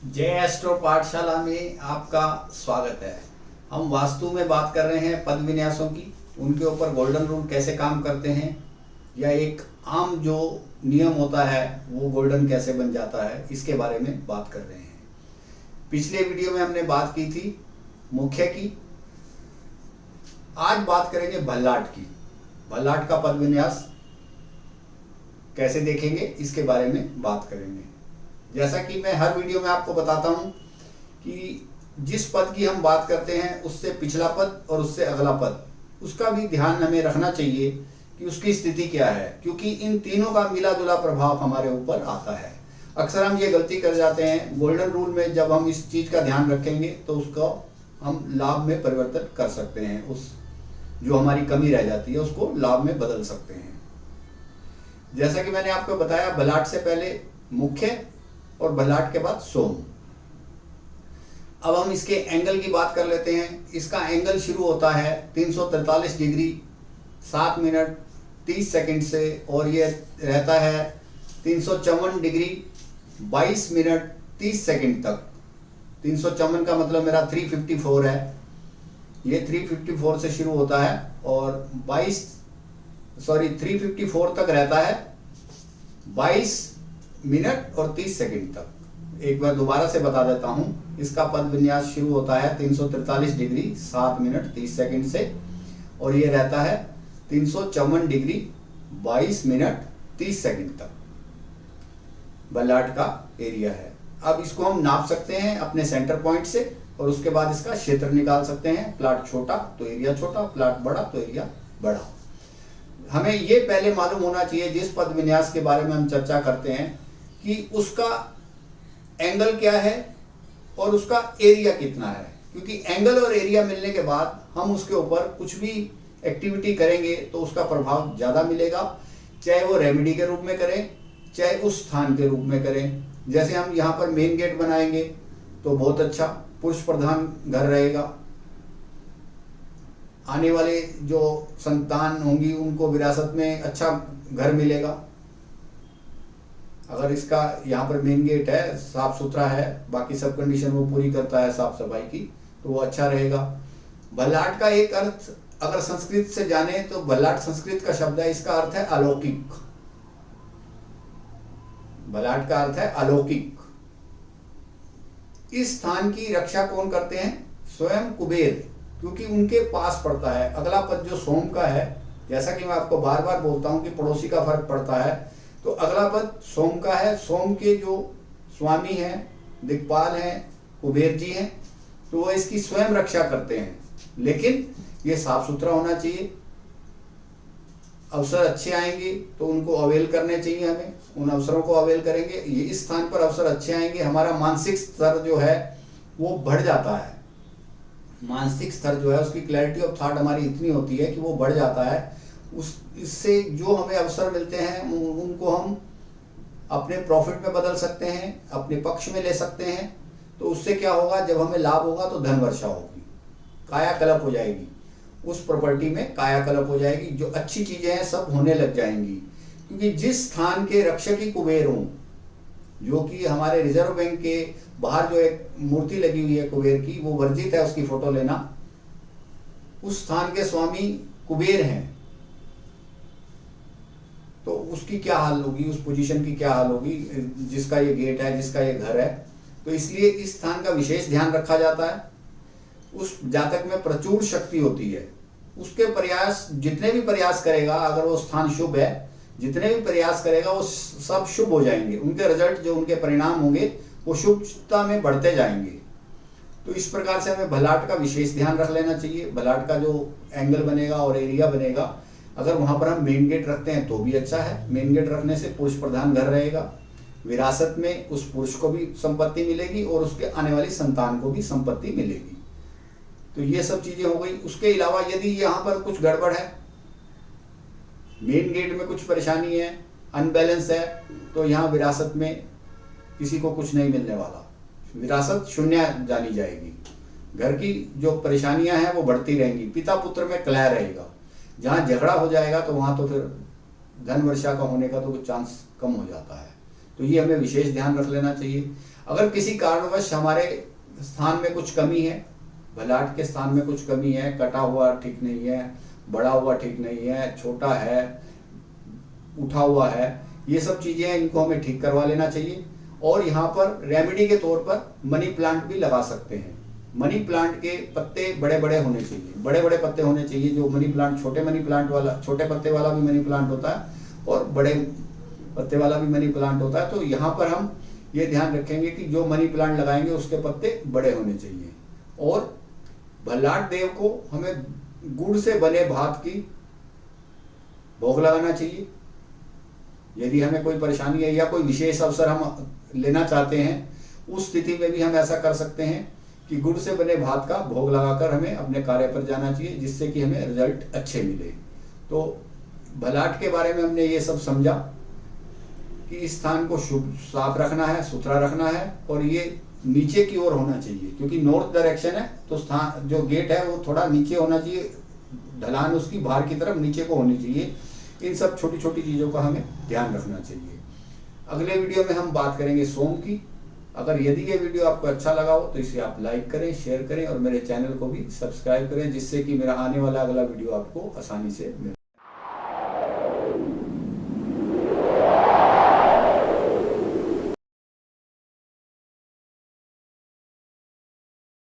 जय एस्ट्रो पाठशाला में आपका स्वागत है। हम वास्तु में बात कर रहे हैं पद विन्यासों की, उनके ऊपर गोल्डन रूल कैसे काम करते हैं या एक आम जो नियम होता है वो गोल्डन कैसे बन जाता है, इसके बारे में बात कर रहे हैं। पिछले वीडियो में हमने बात की थी मुख्य की, आज बात करेंगे भल्लाट की। भल्लाट का पद विन्यास कैसे देखेंगे इसके बारे में बात करेंगे। जैसा कि मैं हर वीडियो में आपको बताता हूं कि जिस पद की हम बात करते हैं उससे पिछला पद और उससे अगला पद उसका भी ध्यान हमें रखना चाहिए कि उसकी स्थिति क्या है, क्योंकि इन तीनों का मिला जुला प्रभाव हमारे ऊपर आता है। अक्सर हम ये गलती कर जाते हैं। गोल्डन रूल में जब हम इस चीज़ का ध्यान रखेंगे तो उसको हम लाभ में परिवर्तन कर सकते हैं, उस जो हमारी कमी रह जाती है उसको लाभ में बदल सकते हैं। जैसा कि मैंने आपको बताया, भल्लाट से पहले मुख्य और भल्लाट के बाद सोम। अब हम इसके एंगल की बात कर लेते हैं। इसका एंगल शुरू होता है 343 डिग्री 7 मिनट 30 सेकंड से और ये रहता है 354 डिग्री 22 मिनट 30 सेकंड तक। 354 का मतलब मेरा 354 है, ये 354 से शुरू होता है और 354 तक रहता है 22 मिनट और 30 सेकंड तक। एक बार दोबारा से बता देता हूं, इसका पद विन्यास शुरू होता है 343 डिग्री 7 मिनट 30 सेकंड से और ये रहता है 354 डिग्री 22 मिनट 30 सेकंड तक। भल्लाट का एरिया है। अब इसको हम नाप सकते हैं अपने सेंटर पॉइंट से और उसके बाद इसका क्षेत्र निकाल सकते हैं। प्लाट छोटा तो एरिया छोटा, प्लाट बड़ा तो एरिया बड़ा। हमें ये पहले मालूम होना चाहिए जिस पद विन्यास के बारे में हम चर्चा करते हैं कि उसका एंगल क्या है और उसका एरिया कितना है, क्योंकि एंगल और एरिया मिलने के बाद हम उसके ऊपर कुछ भी एक्टिविटी करेंगे तो उसका प्रभाव ज़्यादा मिलेगा, चाहे वो रेमेडी के रूप में करें चाहे उस स्थान के रूप में करें। जैसे हम यहाँ पर मेन गेट बनाएंगे तो बहुत अच्छा पुरुष प्रधान घर रहेगा। आने वाले जो संतान होंगी उनको विरासत में अच्छा घर मिलेगा। अगर इसका यहाँ पर मेन गेट है, साफ सुथरा है, बाकी सब कंडीशन वो पूरी करता है साफ सफाई की, तो वो अच्छा रहेगा। भल्लाट का एक अर्थ अगर संस्कृत से जाने तो भल्लाट संस्कृत का शब्द है, इसका अर्थ है अलौकिक। भल्लाट का अर्थ है अलौकिक। इस स्थान की रक्षा कौन करते हैं? स्वयं कुबेर, क्योंकि उनके पास पड़ता है। अगला पद जो सोम का है, जैसा कि मैं आपको बार बार बोलता हूं कि पड़ोसी का फर्क पड़ता है, तो अगला पद सोम का है। सोम के जो स्वामी हैं, दिक्पाल हैं, कुबेर जी हैं, तो वो इसकी स्वयं रक्षा करते हैं। लेकिन ये साफ सुथरा होना चाहिए। अवसर अच्छे आएंगे तो उनको अवेल करने चाहिए, हमें उन अवसरों को अवेल करेंगे। ये इस स्थान पर अवसर अच्छे आएंगे, हमारा मानसिक स्तर जो है वो बढ़ जाता है। मानसिक स्तर जो है उसकी क्लैरिटी ऑफ थॉट हमारी इतनी होती है कि वो बढ़ जाता है। इससे जो हमें अवसर मिलते हैं उनको हम अपने प्रॉफिट में बदल सकते हैं, अपने पक्ष में ले सकते हैं। तो उससे क्या होगा, जब हमें लाभ होगा तो धन वर्षा होगी, कायाकल्प हो जाएगी, उस प्रॉपर्टी में कायाकल्प हो जाएगी। जो अच्छी चीजें हैं सब होने लग जाएंगी, क्योंकि जिस स्थान के रक्षक ही कुबेर हों, जो कि हमारे रिजर्व बैंक के बाहर जो एक मूर्ति लगी हुई है कुबेर की, वो वर्जित है उसकी फोटो लेना। उस स्थान के स्वामी कुबेर हैं, तो उसकी क्या हाल होगी, उस पोजीशन की क्या हाल होगी, जिसका ये गेट है, जिसका ये घर है। तो इसलिए इस स्थान का विशेष ध्यान रखा जाता है। उस जातक में प्रचुर शक्ति होती है। उसके प्रयास, जितने भी प्रयास करेगा, अगर वो स्थान शुभ है, जितने भी प्रयास करेगा वो सब शुभ हो जाएंगे। उनके रिजल्ट, जो उनके परिणाम होंगे वो शुभता में बढ़ते जाएंगे। तो इस प्रकार से हमें भल्लाट का विशेष ध्यान रख लेना चाहिए। भल्लाट का जो एंगल बनेगा और एरिया बनेगा, अगर वहां पर हम मेन गेट रखते हैं तो भी अच्छा है। मेन गेट रखने से पुरुष प्रधान घर रहेगा, विरासत में उस पुरुष को भी संपत्ति मिलेगी और उसके आने वाली संतान को भी संपत्ति मिलेगी। तो ये सब चीजें हो गई। उसके अलावा यदि यहाँ पर कुछ गड़बड़ है, मेन गेट में कुछ परेशानी है, अनबैलेंस है, तो यहाँ विरासत में किसी को कुछ नहीं मिलने वाला, विरासत शून्य जानी जाएगी। घर की जो परेशानियां हैं वो बढ़ती रहेंगी, पिता पुत्र में कलह रहेगा। जहाँ झगड़ा हो जाएगा तो वहाँ तो फिर धन वर्षा का होने का तो कुछ चांस कम हो जाता है। तो ये हमें विशेष ध्यान रख लेना चाहिए। अगर किसी कारणवश हमारे स्थान में कुछ कमी है, भलाट के स्थान में कुछ कमी है, कटा हुआ ठीक नहीं है, बड़ा हुआ ठीक नहीं है, छोटा है, उठा हुआ है, ये सब चीजें हैं, इनको हमें ठीक करवा लेना चाहिए। और यहाँ पर रेमेडी के तौर पर मनी प्लांट भी लगा सकते हैं। मनी प्लांट के पत्ते बड़े बड़े होने चाहिए, बड़े बड़े पत्ते होने चाहिए। जो मनी प्लांट, छोटे मनी प्लांट वाला, छोटे पत्ते वाला भी मनी प्लांट होता है और बड़े पत्ते वाला भी मनी प्लांट होता है। तो यहाँ पर हम ये ध्यान रखेंगे कि जो मनी प्लांट लगाएंगे उसके पत्ते बड़े होने चाहिए। और भल्लाट देव को हमें गुड़ से बने भात की भोग लगाना चाहिए। यदि हमें कोई परेशानी है या कोई विशेष अवसर हम लेना चाहते हैं, उस स्थिति में भी हम ऐसा कर सकते हैं कि गुड़ से बने भात का भोग लगाकर हमें अपने कार्य पर जाना चाहिए, जिससे कि हमें रिजल्ट अच्छे मिले। तो भलाट के बारे में हमने ये सब समझा कि इस स्थान को शुभ साफ रखना है, सुथरा रखना है, और ये नीचे की ओर होना चाहिए क्योंकि नॉर्थ डायरेक्शन है। तो स्थान जो गेट है वो थोड़ा नीचे होना चाहिए, ढलान उसकी बाहर की तरफ नीचे को होनी चाहिए। इन सब छोटी छोटी चीज़ों का हमें ध्यान रखना चाहिए। अगले वीडियो में हम बात करेंगे सोम की। अगर यदि ये वीडियो आपको अच्छा लगा हो तो इसे आप लाइक करें, शेयर करें और मेरे चैनल को भी सब्सक्राइब करें, जिससे कि मेरा आने वाला अगला वीडियो आपको आसानी से मिल